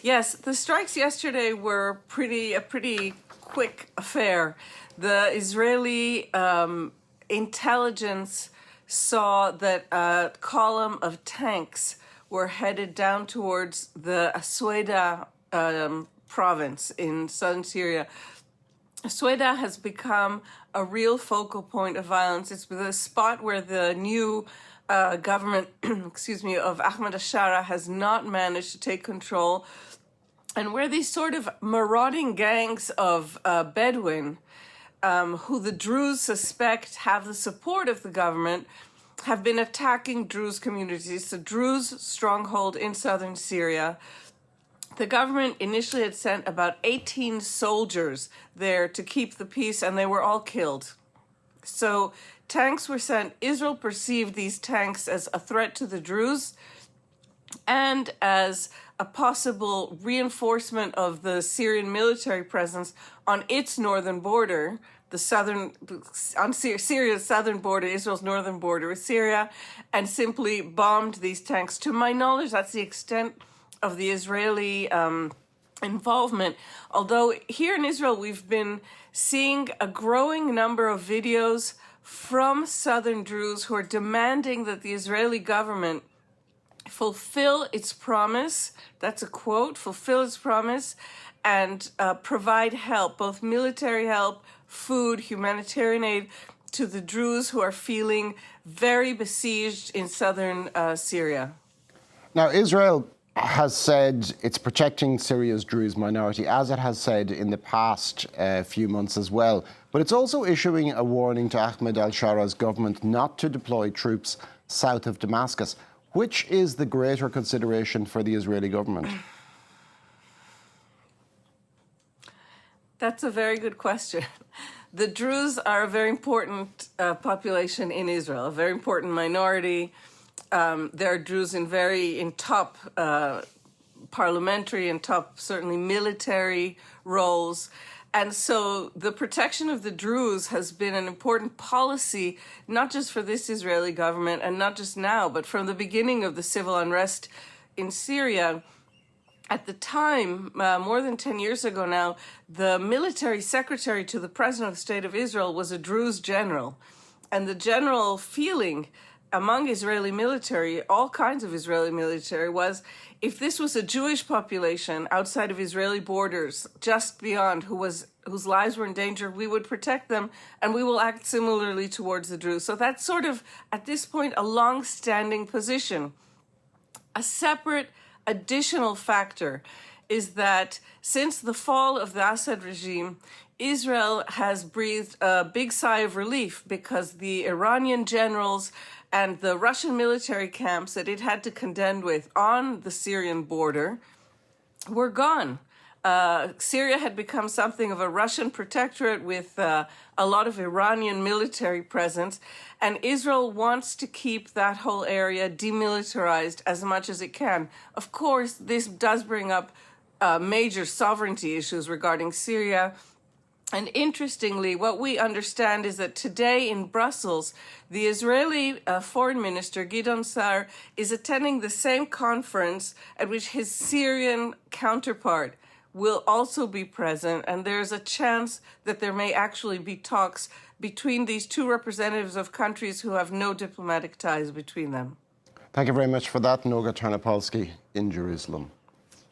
Yes, the strikes yesterday were a pretty quick affair. The Israeli intelligence saw that a column of tanks were headed down towards the Sweida province in southern Syria. Sweida has become a real focal point of violence. It's the spot where the new government, of Ahmad al-Sharaa has not managed to take control, and where these sort of marauding gangs of Bedouin, who the Druze suspect have the support of the government, have been attacking Druze communities, the Druze stronghold in southern Syria. The government initially had sent about 18 soldiers there to keep the peace, and they were all killed. So tanks were sent. Israel perceived these tanks as a threat to the Druze and as a possible reinforcement of the Syrian military presence on its northern border, Syria's southern border, Israel's northern border with Syria, and simply bombed these tanks. To my knowledge, that's the extent of the Israeli involvement. Although here in Israel, we've been seeing a growing number of videos from southern Druze who are demanding that the Israeli government fulfill its promise, that's a quote, fulfill its promise, and provide help, both military help, food, humanitarian aid, to the Druze who are feeling very besieged in southern Syria. Now, Israel has said it's protecting Syria's Druze minority, as it has said in the past few months as well. But it's also issuing a warning to Ahmad al-Shara's government not to deploy troops south of Damascus. Which is the greater consideration for the Israeli government? That's a very good question. The Druze are a very important population in Israel, a very important minority. There are Druze in top parliamentary and top, certainly, military roles. And so the protection of the Druze has been an important policy, not just for this Israeli government and not just now, but from the beginning of the civil unrest in Syria. At the time, more than 10 years ago now, the military secretary to the President of the State of Israel was a Druze general. And the general feeling among Israeli military, all kinds of Israeli military, was if this was a Jewish population outside of Israeli borders, just beyond, whose lives were in danger, we would protect them, and we will act similarly towards the Druze. So that's sort of, at this point, a long-standing position. A separate additional factor is that since the fall of the Assad regime, Israel has breathed a big sigh of relief because the Iranian generals and the Russian military camps that it had to contend with on the Syrian border were gone. Syria had become something of a Russian protectorate with a lot of Iranian military presence, and Israel wants to keep that whole area demilitarized as much as it can. Of course, this does bring up major sovereignty issues regarding Syria. And interestingly, what we understand is that today in Brussels, the Israeli foreign minister, Gideon Sa'ar, is attending the same conference at which his Syrian counterpart will also be present. And there's a chance that there may actually be talks between these two representatives of countries who have no diplomatic ties between them. Thank you very much for that, Noga Tarnopolsky in Jerusalem.